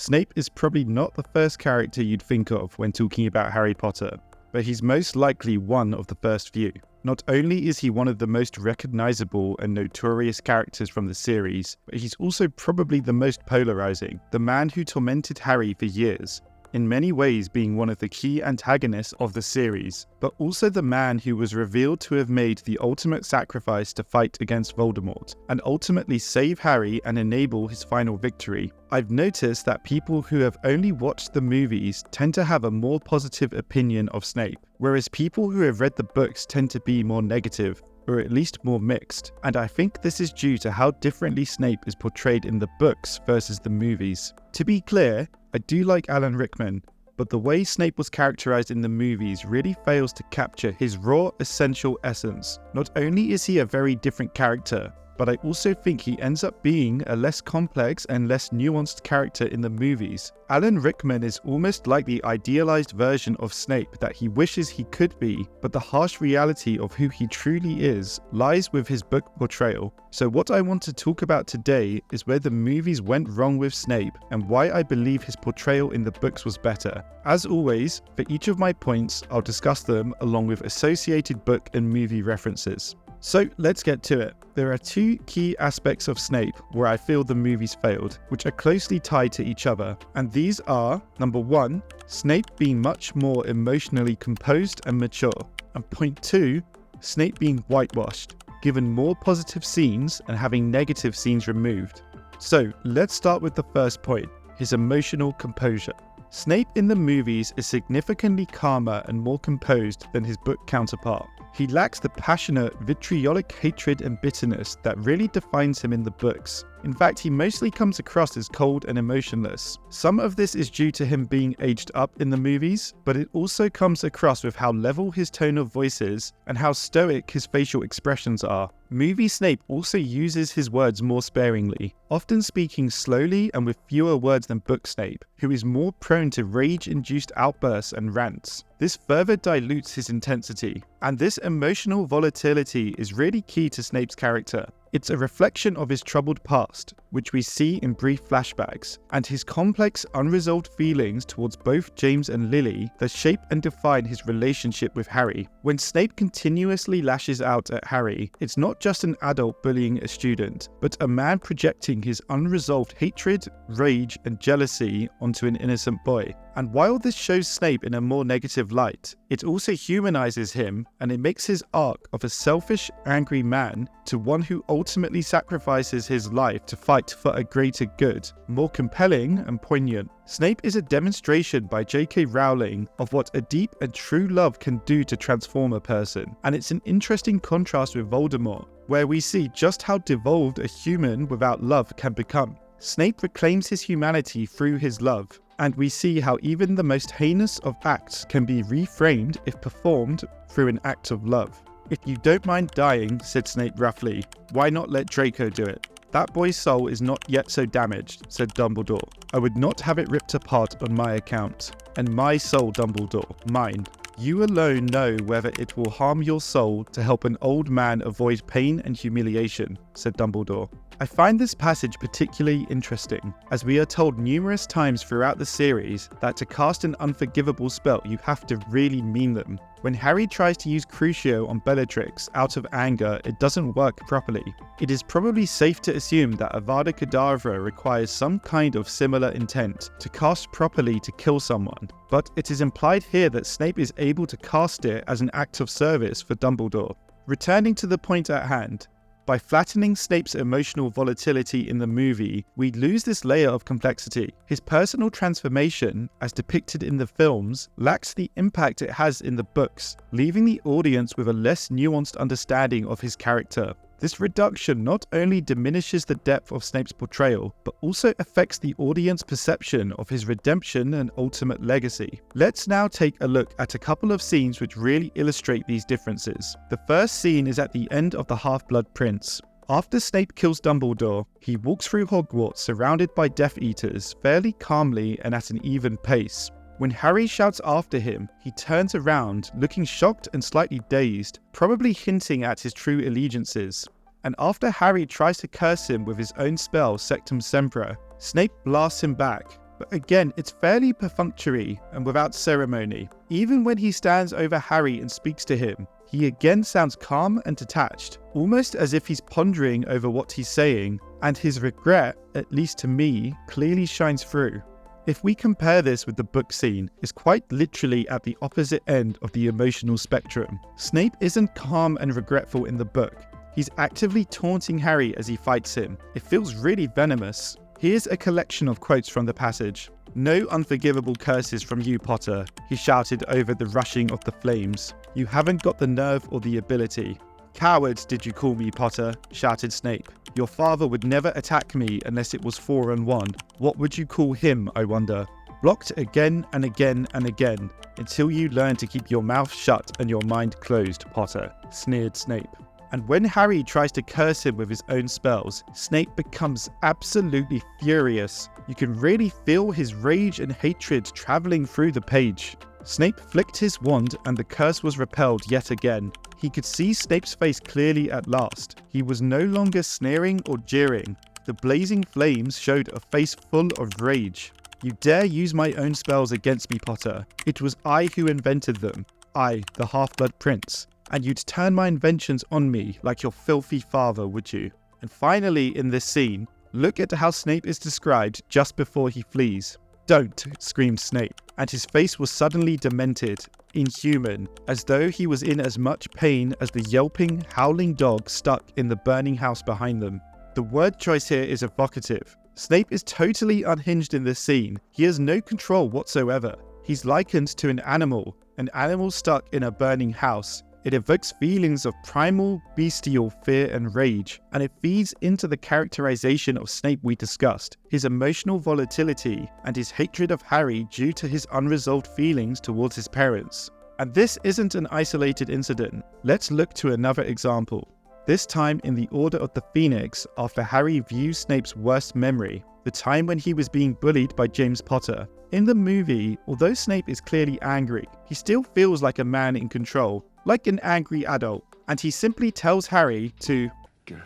Snape is probably not the first character you'd think of when talking about Harry Potter, but he's most likely one of the first few. Not only is he one of the most recognizable and notorious characters from the series, but he's also probably the most polarizing, the man who tormented Harry for years, in many ways being one of the key antagonists of the series, but also the man who was revealed to have made the ultimate sacrifice to fight against Voldemort, and ultimately save Harry and enable his final victory. I've noticed that people who have only watched the movies tend to have a more positive opinion of Snape, whereas people who have read the books tend to be more negative, or at least more mixed, and I think this is due to how differently Snape is portrayed in the books versus the movies. To be clear, I do like Alan Rickman, but the way Snape was characterized in the movies really fails to capture his raw, essential essence. Not only is he a very different character, but I also think he ends up being a less complex and less nuanced character in the movies. Alan Rickman is almost like the idealized version of Snape that he wishes he could be, but the harsh reality of who he truly is lies with his book portrayal. So what I want to talk about today is where the movies went wrong with Snape and why I believe his portrayal in the books was better. As always, for each of my points, I'll discuss them along with associated book and movie references. So let's get to it. There are two key aspects of Snape where I feel the movies failed, which are closely tied to each other. And these are, number one, Snape being much more emotionally composed and mature. And point two, Snape being whitewashed, given more positive scenes and having negative scenes removed. So let's start with the first point, his emotional composure. Snape in the movies is significantly calmer and more composed than his book counterpart. He lacks the passionate, vitriolic hatred and bitterness that really defines him in the books. In fact, he mostly comes across as cold and emotionless. Some of this is due to him being aged up in the movies, but it also comes across with how level his tone of voice is and how stoic his facial expressions are. Movie Snape also uses his words more sparingly, often speaking slowly and with fewer words than book Snape, who is more prone to rage-induced outbursts and rants. This further dilutes his intensity, and this emotional volatility is really key to Snape's character. It's a reflection of his troubled past, which we see in brief flashbacks, and his complex, unresolved feelings towards both James and Lily that shape and define his relationship with Harry. When Snape continuously lashes out at Harry, it's not just an adult bullying a student, but a man projecting his unresolved hatred, rage, and jealousy onto an innocent boy. And while this shows Snape in a more negative light, it also humanizes him, and it makes his arc of a selfish, angry man to one who ultimately sacrifices his life to fight for a greater good more compelling and poignant. Snape is a demonstration by J.K. Rowling of what a deep and true love can do to transform a person, and it's an interesting contrast with Voldemort, where we see just how devolved a human without love can become. Snape reclaims his humanity through his love, and we see how even the most heinous of acts can be reframed if performed through an act of love. "If you don't mind dying," said Snape roughly, "why not let Draco do it?" "That boy's soul is not yet so damaged," said Dumbledore. "I would not have it ripped apart on my account. And my soul, Dumbledore, mine. You alone know whether it will harm your soul to help an old man avoid pain and humiliation," said Dumbledore. I find this passage particularly interesting, as we are told numerous times throughout the series that to cast an unforgivable spell you have to really mean them. When Harry tries to use Crucio on Bellatrix out of anger, it doesn't work properly. It is probably safe to assume that Avada Kedavra requires some kind of similar intent to cast properly to kill someone, but it is implied here that Snape is able to cast it as an act of service for Dumbledore. Returning to the point at hand, by flattening Snape's emotional volatility in the movie, we lose this layer of complexity. His personal transformation, as depicted in the films, lacks the impact it has in the books, leaving the audience with a less nuanced understanding of his character. This reduction not only diminishes the depth of Snape's portrayal, but also affects the audience perception of his redemption and ultimate legacy. Let's now take a look at a couple of scenes which really illustrate these differences. The first scene is at the end of The Half-Blood Prince. After Snape kills Dumbledore, he walks through Hogwarts surrounded by Death Eaters, fairly calmly and at an even pace. When Harry shouts after him, he turns around, looking shocked and slightly dazed, probably hinting at his true allegiances. And after Harry tries to curse him with his own spell, Sectum Sempra, Snape blasts him back, But again, it's fairly perfunctory and without ceremony. Even when he stands over Harry and speaks to him, he again sounds calm and detached, almost as if he's pondering over what he's saying, and his regret, at least to me, clearly shines through. If we compare this with the book scene, it's quite literally at the opposite end of the emotional spectrum. Snape isn't calm and regretful in the book. He's actively taunting Harry as he fights him. It feels really venomous. Here's a collection of quotes from the passage. "No unforgivable curses from you, Potter," he shouted over the rushing of the flames. "You haven't got the nerve or the ability." "Coward, did you call me, Potter?" shouted Snape. "Your father would never attack me unless it was 4-on-1. What would you call him, I wonder?" Blocked again and again and again, until you learn to keep your mouth shut and your mind closed, Potter, sneered Snape. And when Harry tries to curse him with his own spells, Snape becomes absolutely furious. You can really feel his rage and hatred travelling through the page. Snape flicked his wand and the curse was repelled yet again. He could see Snape's face clearly at last. He was no longer sneering or jeering. The blazing flames showed a face full of rage. "You dare use my own spells against me, Potter. It was I who invented them. I, the Half-Blood Prince. And you'd turn my inventions on me like your filthy father, would you?" And finally, in this scene, look at how Snape is described just before he flees. "Don't," screamed Snape, and his face was suddenly demented, inhuman, as though he was in as much pain as the yelping, howling dog stuck in the burning house behind them. The word choice here is evocative. Snape is totally unhinged in this scene. He has no control whatsoever. He's likened to an animal stuck in a burning house. It evokes feelings of primal, bestial fear and rage, and it feeds into the characterization of Snape we discussed, his emotional volatility and his hatred of Harry due to his unresolved feelings towards his parents. And this isn't an isolated incident. Let's look to another example. This time in the Order of the Phoenix, after Harry views Snape's worst memory, the time when he was being bullied by James Potter. In the movie, although Snape is clearly angry, he still feels like a man in control, like an angry adult, and he simply tells Harry to get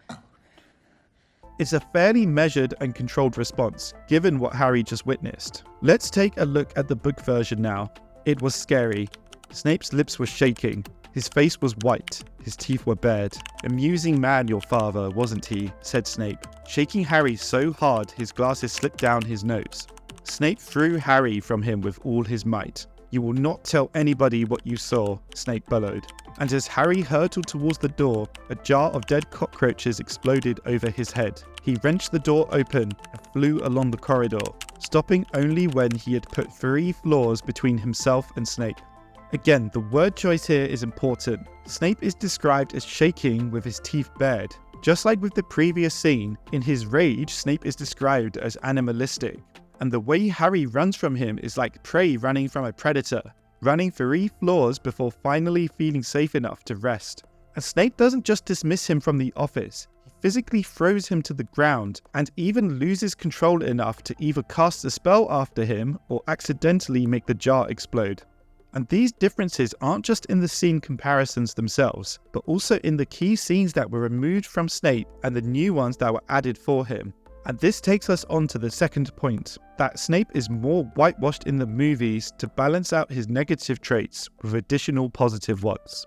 out. It's a fairly measured and controlled response, given what Harry just witnessed. Let's take a look at the book version now. It was scary. Snape's lips were shaking. His face was white. His teeth were bared. "Amusing man, your father, wasn't he?" said Snape, shaking Harry so hard his glasses slipped down his nose. Snape threw Harry from him with all his might. "You will not tell anybody what you saw," Snape bellowed. And as Harry hurtled towards the door, a jar of dead cockroaches exploded over his head. He wrenched the door open and flew along the corridor, stopping only when he had put 3 floors between himself and Snape. Again, the word choice here is important. Snape is described as shaking with his teeth bared. Just like with the previous scene, in his rage, Snape is described as animalistic. And the way Harry runs from him is like prey running from a predator, running 3 floors before finally feeling safe enough to rest. And Snape doesn't just dismiss him from the office, he physically throws him to the ground and even loses control enough to either cast a spell after him or accidentally make the jar explode. And these differences aren't just in the scene comparisons themselves, but also in the key scenes that were removed from Snape and the new ones that were added for him. And this takes us on to the second point, that Snape is more whitewashed in the movies to balance out his negative traits with additional positive ones.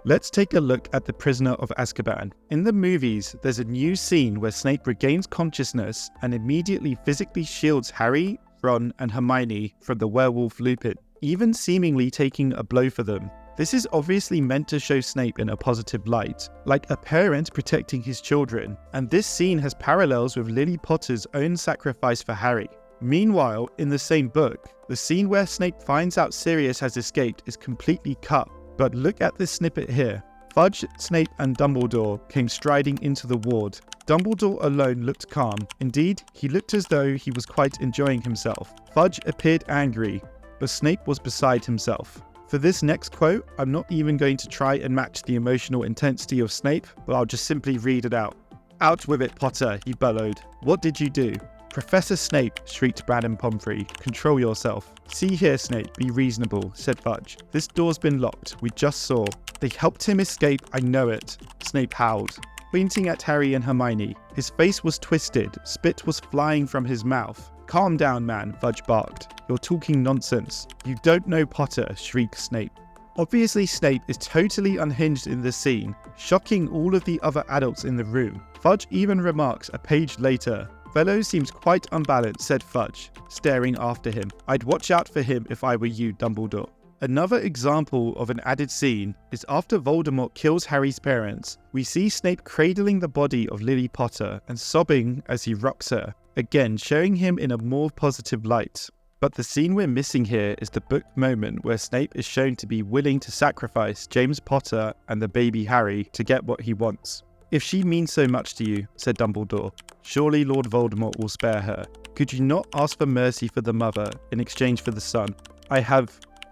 Let's take a look at The Prisoner of Azkaban. In the movies, there's a new scene where Snape regains consciousness and immediately physically shields Harry, Ron, and Hermione from the werewolf Lupin, even seemingly taking a blow for them. This is obviously meant to show Snape in a positive light, like a parent protecting his children, and this scene has parallels with Lily Potter's own sacrifice for Harry. Meanwhile, in the same book, the scene where Snape finds out Sirius has escaped is completely cut, but look at this snippet here. Fudge, Snape and Dumbledore came striding into the ward. Dumbledore alone looked calm. Indeed, he looked as though he was quite enjoying himself. Fudge appeared angry, but Snape was beside himself. For this next quote, I'm not even going to try and match the emotional intensity of Snape, but I'll just simply read it out. "Out with it, Potter," he bellowed. "What did you do?" "Professor Snape," shrieked Madame Pomfrey, "control yourself." "See here, Snape, be reasonable," said Fudge. "This door's been locked, we just saw." "They helped him escape, I know it," Snape howled. pointing at Harry and Hermione. His face was twisted, spit was flying from his mouth. "Calm down, man," Fudge barked. "You're talking nonsense. You don't know Potter," shrieked Snape. Obviously, Snape is totally unhinged in this scene, shocking all of the other adults in the room. Fudge even remarks a page later, "Fellow seems quite unbalanced," said Fudge, staring after him. "I'd watch out for him if I were you, Dumbledore." Another example of an added scene is after Voldemort kills Harry's parents. We see Snape cradling the body of Lily Potter and sobbing as he rocks her, again showing him in a more positive light. But the scene we're missing here is the book moment where Snape is shown to be willing to sacrifice James Potter and the baby Harry to get what he wants. "If she means so much to you," said Dumbledore, "surely Lord Voldemort will spare her. Could you not ask for mercy for the mother in exchange for the son?"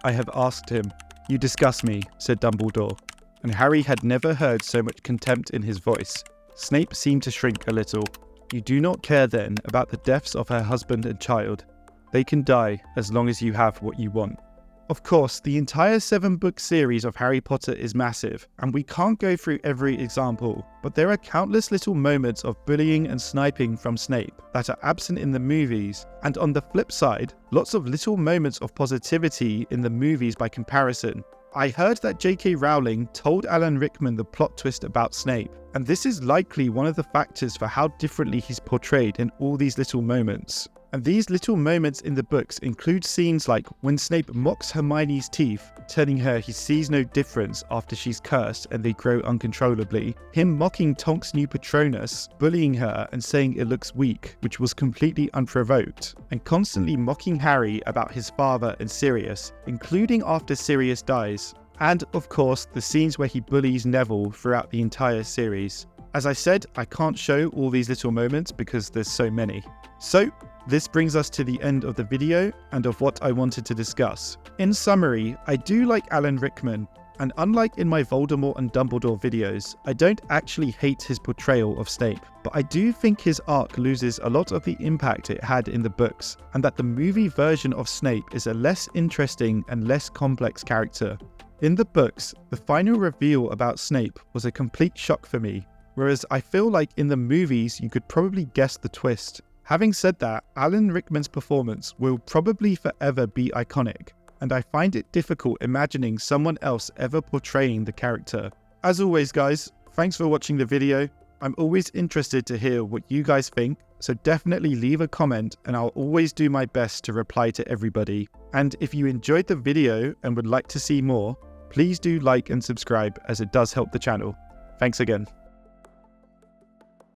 I have asked him." "You disgust me," said Dumbledore, and Harry had never heard so much contempt in his voice. Snape seemed to shrink a little. "You do not care then about the deaths of her husband and child. They can die as long as you have what you want." Of course, the entire 7-book series of Harry Potter is massive, and we can't go through every example, but there are countless little moments of bullying and sniping from Snape that are absent in the movies, and on the flip side, lots of little moments of positivity in the movies by comparison. I heard that J.K. Rowling told Alan Rickman the plot twist about Snape, and this is likely one of the factors for how differently he's portrayed in all these little moments. And these little moments in the books include scenes like when Snape mocks Hermione's teeth, telling her he sees no difference after she's cursed and they grow uncontrollably, him mocking Tonk's new Patronus, bullying her and saying it looks weak, which was completely unprovoked, and constantly mocking Harry about his father and Sirius, including after Sirius dies, and of course the scenes where he bullies Neville throughout the entire series. As I said, I can't show all these little moments because there's so many. So, this brings us to the end of the video and of what I wanted to discuss. In summary, I do like Alan Rickman, and unlike in my Voldemort and Dumbledore videos, I don't actually hate his portrayal of Snape, but I do think his arc loses a lot of the impact it had in the books, and that the movie version of Snape is a less interesting and less complex character. In the books, the final reveal about Snape was a complete shock for me, whereas I feel like in the movies you could probably guess the twist. Having said that, Alan Rickman's performance will probably forever be iconic, and I find it difficult imagining someone else ever portraying the character. As always guys, thanks for watching the video. I'm always interested to hear what you guys think, so definitely leave a comment and I'll always do my best to reply to everybody. And if you enjoyed the video and would like to see more, please do like and subscribe as it does help the channel. Thanks again.